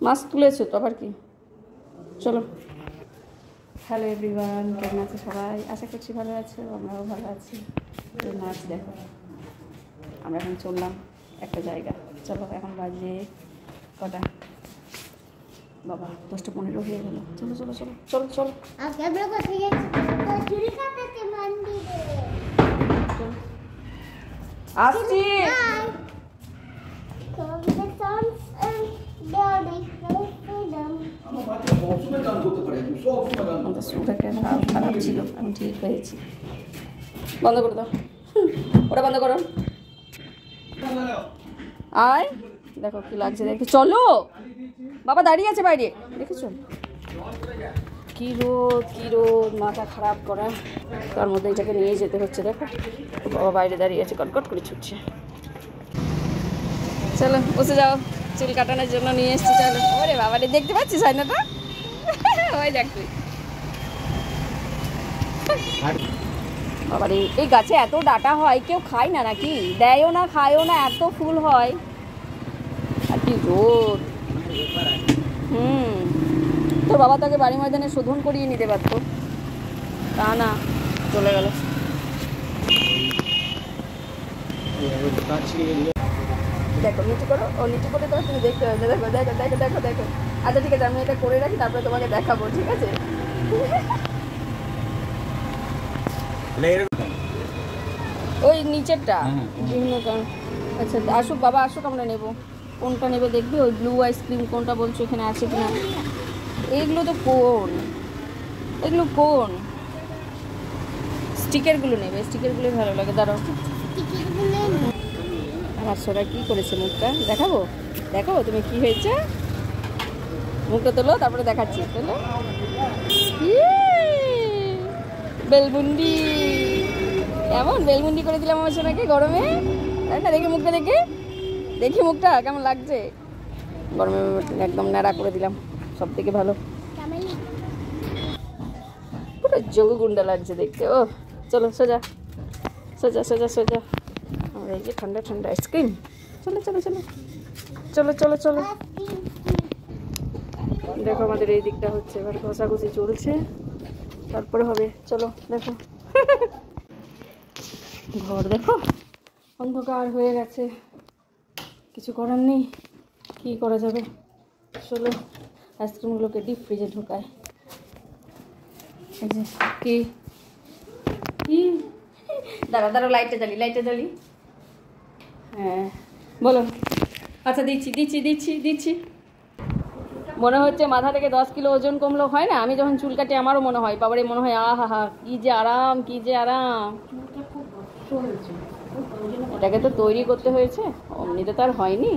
মাছ তুলেছো তো আবার কি। চলো। হ্যালো এভরিওয়ান, কেমন আছে সবাই? আশা করছি ভালো আছে, আমরাও ভালো আছি। মাছ দেখো, আমরা এখন চললাম একটা জায়গা। চলো, এখন বাজে কটা? বাবা 10:15 হয়ে গেল। চলো চলো চলো চলো চলো। আসছি। খারাপ ছিল, আমি ঠিক হয়েছি। বন্ধ করে দাও, ওটা বন্ধ করো। আয় দেখো কি লাগছে দেখো। চলো, বাবা দাঁড়িয়ে আছে বাইরে, দেখেছো কি রোদ কি রোদ, মাথা খারাপ করা। তার মধ্যে এটাকে নিয়ে যেতে হচ্ছে। দেখো বাবা বাইরে দাঁড়িয়ে আছে, কটকট করে ছুটছে। চলো বসে যাও, চুল কাটানোর জন্য নিয়ে এসছি। চলো। ওরে বাবা রে, দেখতে পাচ্ছিস আয়নাটা? ওই দেখ তুই। বাবারে, এই গাছে এত ডাটা হয়, কেউ খায় না নাকি? দেয়ও না, খায়ও না, এত ফুল হয়। আর কি রোদ। তোর বাবা তাকে বাড়ি ময়দানে শোধন করিয়ে নিতে পারতো, তা না, চলে গেল। দেখো নিচু করো, ও নিচু করে তো তুমি দেখতে হবে। দেখো দেখো দেখো দেখো দেখো। আচ্ছা ঠিক আছে, আমি এটা করে রাখি, তারপরে তোমাকে দেখাবো, ঠিক আছে? ওই নিচেরটা বিভিন্ন কারণ। আচ্ছা আসুক বাবা, আসুক, আমরা নেবো। কোনটা নেবে দেখবি? ওই ব্লু আইসক্রিম কোনটা বলছো, এখানে আছে কিনা? এইগুলো তো কোন, এগুলো কোন? স্টিকারগুলো নেবে, স্টিকারগুলো ভালো লাগে। দাঁড়াও, আমার সোনা কী করেছে মুখটা দেখাবো? দেখাবো তুমি কি হয়েছে? মুখটা তোলো, তারপরে দেখাচ্ছি। তোলো। বেলমুন্ডি, কেমন বেলমুন্ডি করে দিলাম আমার সোনাকে গরমে, তাই না? দেখি মুখটা, দেখি দেখি মুখটা কেমন লাগছে। গরমে একদম ন্যাড়া করে দিলাম, সব থেকে ভালো। পুরো যোগগুন্ডা লাগছে দেখতে। ও চলো সোজা সোজা সোজা সোজা। আমরা এই যে ঠান্ডা ঠান্ডা আইসক্রিম। চলো চলো চলো চলো চলো চলো। দেখো আমাদের এই দিকটা হচ্ছে, এবার ঘষাঘষি চলছে, তারপরে হবে। চলো দেখো। ঘর দেখো অন্ধকার হয়ে গেছে, কিছু করার নেই, কী করা যাবে। চলো আইসক্রিমগুলোকে ডিপ ফ্রিজে ঢোকায়। এই যে কি কি, দাঁড়া দাঁড়া, লাইটটা জ্বালি, লাইটটা জ্বালি। হ্যাঁ বলো। আচ্ছা দিচ্ছি দিচ্ছি দিচ্ছি দিচ্ছি। মনে হচ্ছে মাথা থেকে 10 কিলো ওজন কমলো, হয় না? আমি যখন চুল কাটি আমারও মনে হয়, বাবারে মনে হয় আহা হা কী যে আরাম, কী যে আরাম। এটাকে তো তৈরি করতে হয়েছে, অমনিতে তো আর হয়নি।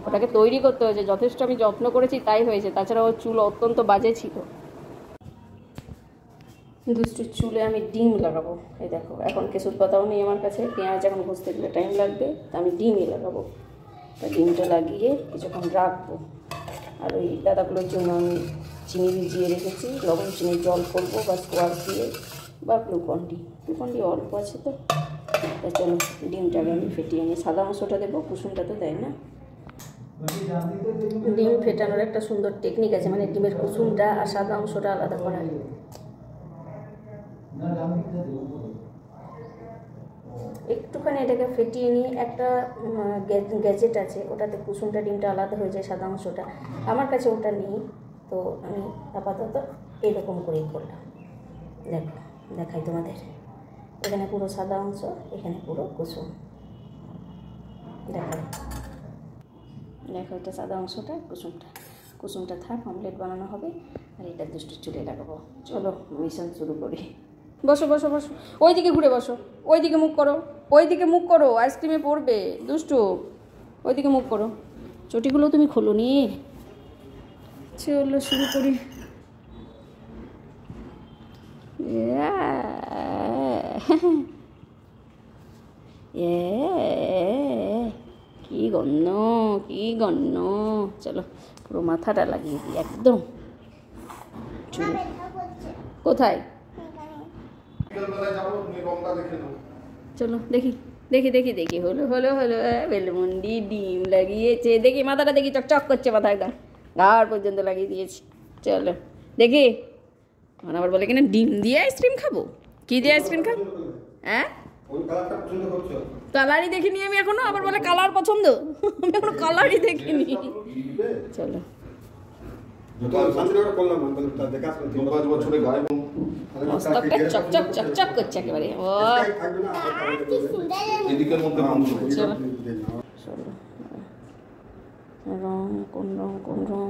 ওটাকে তৈরি করতে হয়েছে, যথেষ্ট আমি যত্ন করেছি তাই হয়েছে। তাছাড়া ওর চুল অত্যন্ত বাজে ছিল। দুষ্টুর চুলে আমি ডিম লাগাবো। এই দেখো, এখন কেশুর পাতাও নেই আমার কাছে, পেঁয়াজ এখন ঘষতে গেলে টাইম লাগবে, তা আমি ডিমই লাগাবো। তা ডিমটা লাগিয়ে কিছুক্ষণ রাখবো। আর ওই দাদাগুলোর জন্য আমি চিনি ভিজিয়ে রেখেছি, লবণ চিনির জল করবো, বা স্কোয়াশ দিয়ে, বা গ্লুকন্ডি। গ্লুকন্ডি অল্প আছে তো। চলো ডিমটাকে আমি ফেটিয়ে নিই। সাদা অংশটা দেবো, কুসুমটা তো দেয় না। ডিম ফেটানোর একটা সুন্দর টেকনিক আছে, মানে ডিমের কুসুমটা আর সাদা অংশটা আলাদা করা। একটুখানি এটাকে ফেটিয়ে নিয়ে একটা গ্যাজেট আছে, ওটাতে কুসুমটা ডিমটা আলাদা হয়ে যায়, সাদা অংশটা। আমার কাছে ওটা নেই, তো আমি আপাতত এরকম করেই করলাম। দেখো দেখাই তোমাদের, এখানে পুরো সাদা অংশ, এখানে পুরো কুসুম। দেখো দেখো, এটা সাদা অংশটা, কুসুমটা। কুসুমটা থাক, অমলেট বানানো হবে, আর এটা দুষ্টু চুলে লাগাবো। চলো মিশন শুরু করি। বসো বসো বসো, ওই দিকে ঘুরে বসো, ওই দিকে মুখ করো, ওই দিকে মুখ করো, আইসক্রিমে পড়বে দুষ্টু। ওই দিকে মুখ করো, চটিগুলো তুমি খোলো নি। চলো শুরু করি। কি গন্ধ, কি গন্ধ। চলো পুরো মাথাটা লাগিয়ে দিই একদম। কোথায়? চলো দেখি দেখি দেখি দেখি, হলো হলো হলো। বেলমুন্ডি ডিম লাগিয়েছে, দেখি মাথাটা দেখি চকচক করছে, মাথা একদম আর পর্যন্ত লাগিয়ে দিয়েছি। চলো দেখি, মানে আবার বলে কিনা ডিম দিয়ে আইসক্রিম খাবো। কি দিয়ে আইসক্রিম খাবো? হ্যাঁ, কালারই দেখিনি আমি এখনো, আবার বলে কালার পছন্দ। আমি এখনো কালারই দেখিনি। চলো চকচক চকচক করছে একেবারে। ও চলো, রং কোন রং কোন রং,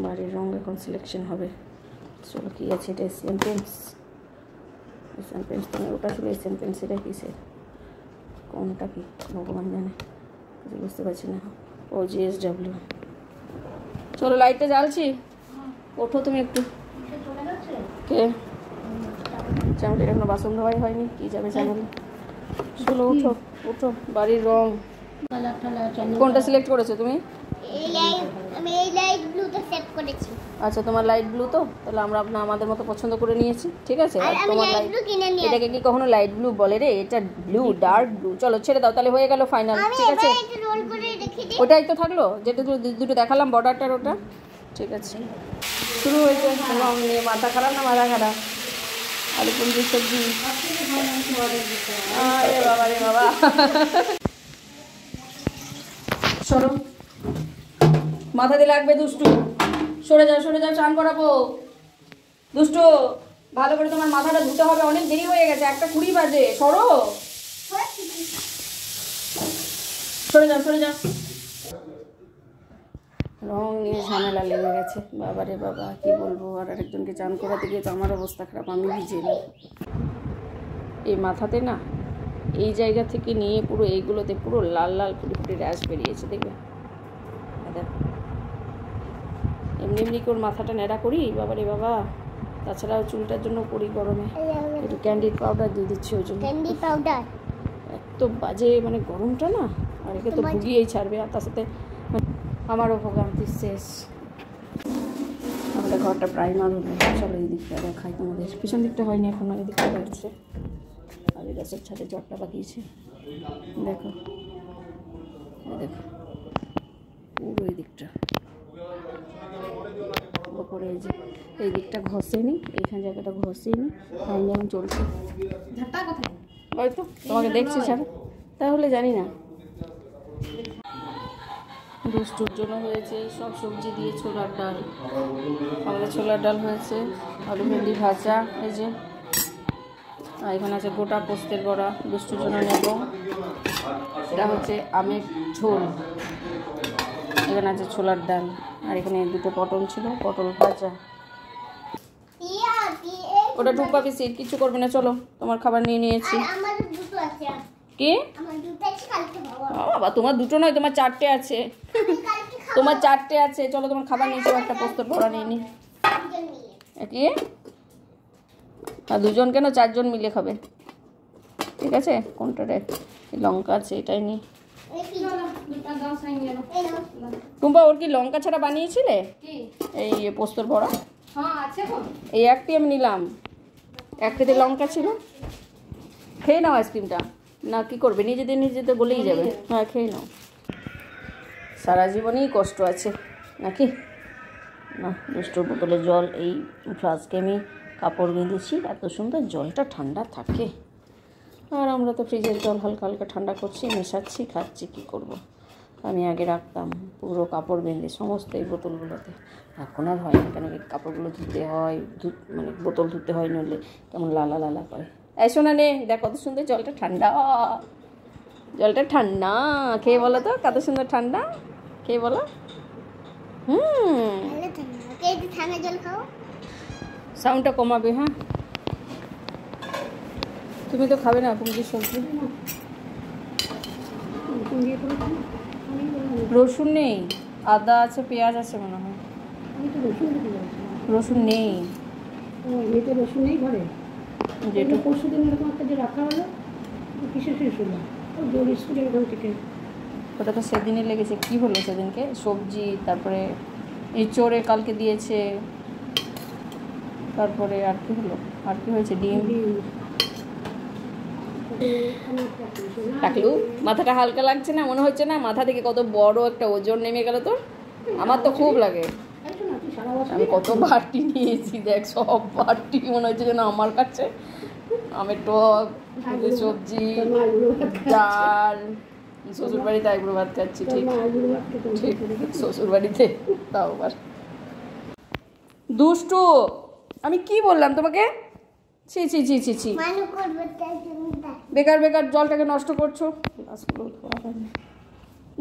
বাড়ির রং এখন সিলেকশন হবে। চলো কি আছে এটা? এশিয়ান পেন্টস, এশিয়ান পেন্টস তো ওটা ছিল। এশিয়ান পেন্টস এটা কিসের, কোনটা কি ভগবান জানে, কিছু বুঝতে পারছি না। ও GSW। চলো লাইটটা জ্বালছি, ওঠো তুমি একটু। কে চামড়ির এখনো বাসন ধোয়াই হয়নি, কি যাবে চামড়ি। চলো উঠো উঠো। বাড়ির রং কোনটা সিলেক্ট করেছো তুমি? আমি এই লাইট ব্লুটা সেট করেছি। আচ্ছা তোমার লাইট ব্লু, তো তাহলে আমরা আমাদের মতো পছন্দ করে নিয়েছি, ঠিক আছে। আর তোমার লাইট ব্লু কিনে নিয়ে, এটাকে কি কখনো লাইট ব্লু বলে রে? এটা ব্লু, ডার্ক ব্লু। চলো ছেড়ে দাও, তাহলে হয়ে গেল ফাইনাল, ঠিক আছে। রোল করে রেখে দিই। ওটাই তো থাকলো, যেটা দুটো দেখালাম বর্ডারটার, ওটা ঠিক আছে। শুরু হয়েছে রং নিয়ে। মাথা খারাপ না মাথা খারাপ? আলু কুমড়ির সবজি। আরে বাবা রে বাবা। সরো, মাথা দিয়ে লাগবে দুষ্টু। সরে যাও সরে যাও, চান করাবো। দুষ্টু ভালো করে তোমার মাথাটা ধুতে হবে, অনেক দেরি হয়ে গেছে, 1:20 বাজে। সরো, সরে যাও সরে যাও। রং নিয়ে ঝামেলা লেগে গেছে, বাবা রে বাবা কি বলবো। আর আরেকজনকে চান করাতে গিয়ে তো আমার অবস্থা খারাপ, আমি ভিজে এলাম। এই মাথাতে না, এই জায়গা থেকে নিয়ে পুরো এইগুলোতে পুরো লাল লাল ফুটি ফুটি র্যাশ বেরিয়েছে, দেখবে। এমনি এমনি করে মাথাটা ন্যাড়া করি, বাবা রে বাবা। তাছাড়াও চুলটার জন্য করি গরমে, একটু ক্যান্ডিড পাউডার দিয়ে দিচ্ছি ওই জন্য। ক্যান্ডি পাউডার এত বাজে মানে গরমটা না, আর একে তো ভুগিয়েই ছাড়বে। আর তার সাথে আমারও ভোগান্তি শেষ। আমাদের ঘরটা প্রাইমার হলো। চলো এই দিকটা দেখাই তোমাদের, পিছন দিকটা হয়নি এখন, এই দিকটা হয়েছে। আর এই গাছের ছাদে জটটা পাকিয়েছে, দেখো দেখো পুরো এই দিকটা। ওপরে এই যে এই দিকটা ঘষেনি, এইখানে জায়গাটা ঘষেনি, তাই যেমন চলছে। হয়তো তোমাকে দেখছি ছাড়া, তাহলে জানি না। দুষ্টুর জন্য হয়েছে সব সবজি দিয়ে ছোলার ডাল। আমাদের ছোলার ডাল হয়েছে, আলু ভেন্ডি ভাজা, এই যে। আর এখানে আছে গোটা পোস্তের বড়া, দুষ্টুর জন্য নেব। এটা হচ্ছে আমের ঝোল। এখানে আছে ছোলার ডাল, আর এখানে দুটো পটল ছিল, পটল ভাজা। ওটা টুকপা পিসি, কিছু করবে না। চলো তোমার খাবার নিয়ে নিয়েছি। কি বাবা, তোমার দুটো নয়, তোমার 4টে আছে। তোমার 4টে আছে। চলো তোমার খাবার নিয়েছি, একটা পোস্তর বড়া নিয়ে নি। কি? আর 2জন কেন, 4জন মিলে খাবে, ঠিক আছে। কোনটা রে? লঙ্কা আছে, এটাই নি। টুম্পা, ওর কি লঙ্কা ছাড়া বানিয়েছিলে এই পোস্তর বড়া? এই একটি আমি নিলাম, একটিতে লঙ্কা ছিল। খেয়ে নাও আইসক্রিমটা, না কি করবে, নিজেতে বলেই যাবে। হ্যাঁ খেয়ে নাও, সারা জীবনেই কষ্ট আছে নাকি। না, দুষ্টুর বোতলে জল, এই ফ্লাস্কে আমি কাপড় বেঁধেছি, এত সুন্দর জলটা ঠান্ডা থাকে। আর আমরা তো ফ্রিজের জল হালকা হালকা ঠান্ডা করছি, মেশাচ্ছি, খাচ্ছি, কী করব। আমি আগে রাখতাম পুরো কাপড় বেঁধে সমস্ত এই বোতলগুলোতে, এখন আর হয় না। কেন কাপড়গুলো ধুতে হয়, মানে বোতল ধুতে হয়, নইলে কেমন লালা লালা করে। এই শোনা নে, দেখ কত সুন্দর জলটা ঠান্ডা, জলটা ঠান্ডা। খেয়ে বলো তো কত সুন্দর ঠান্ডা, খেয়ে বলো। ঠান্ডা জল খাও, সাউন্ডটা কমাবে। হ্যাঁ, তুমি তো খাবে না কুমড়ির সবজি। রসুন নেই, আদা আছে, পেঁয়াজ আছে মনে হয়। রসুন নেই, রসুন নেই ঘরে। যেটা পরশু দিন এরকম একটা যে রাখা হলো, কিসের শেষ হলো? জোর স্কুলের ওখান থেকে। ওটা তো সেদিনে লেগেছে। কি হলো সেদিনকে? সবজি, তারপরে এঁচড়ে কালকে দিয়েছে, তারপরে আর কি হলো, আর কি হয়েছে? ডিম। টাকলু, মাথাটা হালকা লাগছে না? মনে হচ্ছে না মাথা থেকে কত বড় একটা ওজন নেমে গেল তোর? আমার তো খুব লাগে। এই শোনো, তুই সারা বছর আমি কত বাটি নিয়েছি দেখ, সব বাটি মনে হচ্ছে যেন আমার কাছে। আমের টক, দুধের সবজি, তোর মা এগুলো ভাত খাচ্ছে। ডাল। শ্বশুর বাড়িতে আইবুড়ো ভাত খাচ্ছি, তোর ঠিক মা এগুলো ভাত খেতে ঠিক। বসেছে, দেখেছিস? শ্বশুর বাড়িতে তাও আবার দুষ্টু। আমি কি বললাম তোমাকে? ছি ছি ছি ছি ছি, মানু করবে তাই তুমি তাই। বেকার বেকার জলটাকে নষ্ট করছো। গ্লাসগুলো ধোয়া হয়নি।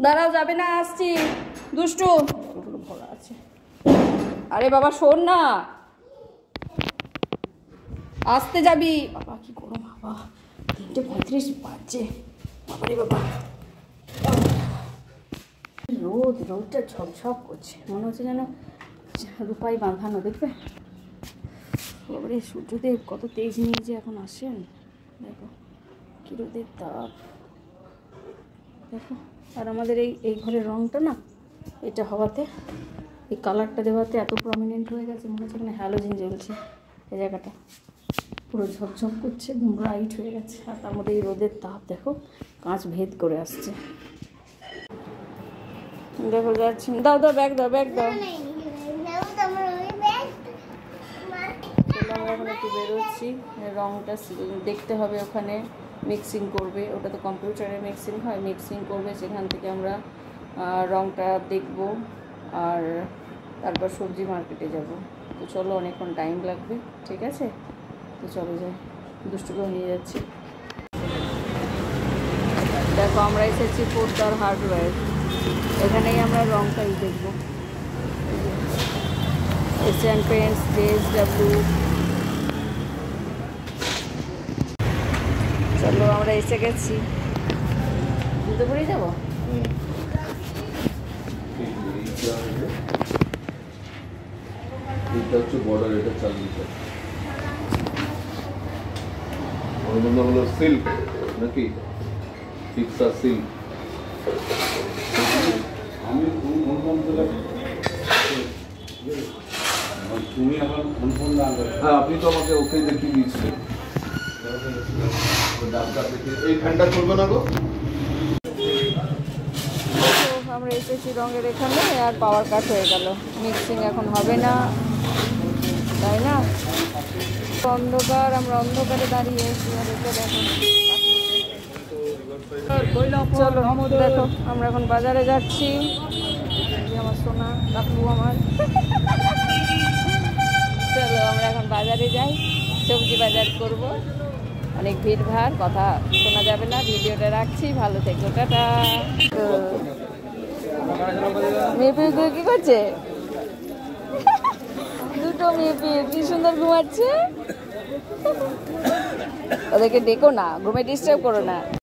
দাঁড়াও, যাবে না, আসছি। দুষ্টু, ওগুলো ভরা আছে। আরে বাবা শোন না, আসতে যাবি। বাবা কি করো বাবা, 3:35 বাজছে। বাবারে বাবা, রোদটা ঝকঝক করছে, মনে হচ্ছে যেন রূপাই বাঁধানো, দেখবে? বাবারে সূর্যদেব কত তেজ নিয়ে যে এখন আসেন, দেখো কি রোদের তাপ, দেখো। আর আমাদের এই ঘরের রঙটা না, এটা হওয়াতে, এই কালারটা দেওয়াতে এত প্রমিনেন্ট হয়ে গেছে, মনে হচ্ছে এখানে হ্যালোজেন জ্বলছে। এই জায়গাটা পুরো ঝকঝক করছে, একদম ব্রাইট হয়ে গেছে। আর তার মধ্যে এই রোদের তাপ দেখো, কাঁচ ভেদ করে আসছে। দেখো যাচ্ছি, দাও দাও, ব্যাগ দাও, ব্যাগ দাও। নাও তোমার ওই ব্যাগ চলো আমরা এখন একটু বেরোচ্ছি। রঙটা দেখতে হবে, ওখানে মিক্সিং করবে, ওটা তো কম্পিউটারে মিক্সিং হয়, মিক্সিং করবে, সেখান থেকে আমরা রঙটা দেখব। আর তারপর সবজি মার্কেটে যাব। তো চলো, অনেকক্ষণ টাইম লাগবে, ঠিক আছে? তো চলো যাই, দুষ্টুকেও নিয়ে যাচ্ছি। দেখো আমরা এসেছি পোদ্দার হার্ডওয়্যার, এখানেই আমরা রঙটাই দেখবো। Asian paints, JSW। চলো আমরা এসে গেছি। জুতো পরেই যাবো? এটা হচ্ছে বর্ডার, এটা 4 মিটার। ওর মধ্যে হলো সিল্ক নাকি ফিক্সা সিল্ক। আমি কোন তুমি এখন কোন হ্যাঁ, আপনি তো আমাকে ওকে দেখিয়ে দিয়েছিলেন। ডাক্তার দেখে এই ফ্যানটা চলবে না গো। আমরা এসেছি রঙের এখানে, আর পাওয়ার কাট হয়ে গেল, মিক্সিং এখন হবে না, তাই না? অন্ধকার, আমরা অন্ধকারে দাঁড়িয়ে আছি। আর এটা দেখো, চলো দেখো আমরা এখন বাজারে যাচ্ছি। আমার সোনা কাকু আমার। চলো আমরা এখন বাজারে যাই, সবজি বাজার করব। অনেক ভিড়ভাড়, কথা শোনা যাবে না, ভিডিওটা রাখছি, ভালো থেকো, টাটা। মেয়ে কি করছে? দুটো মেয়ে কি সুন্দর ঘুমাচ্ছে। ওদেরকে ডেকো না, ঘুমে ডিস্টার্ব করো না।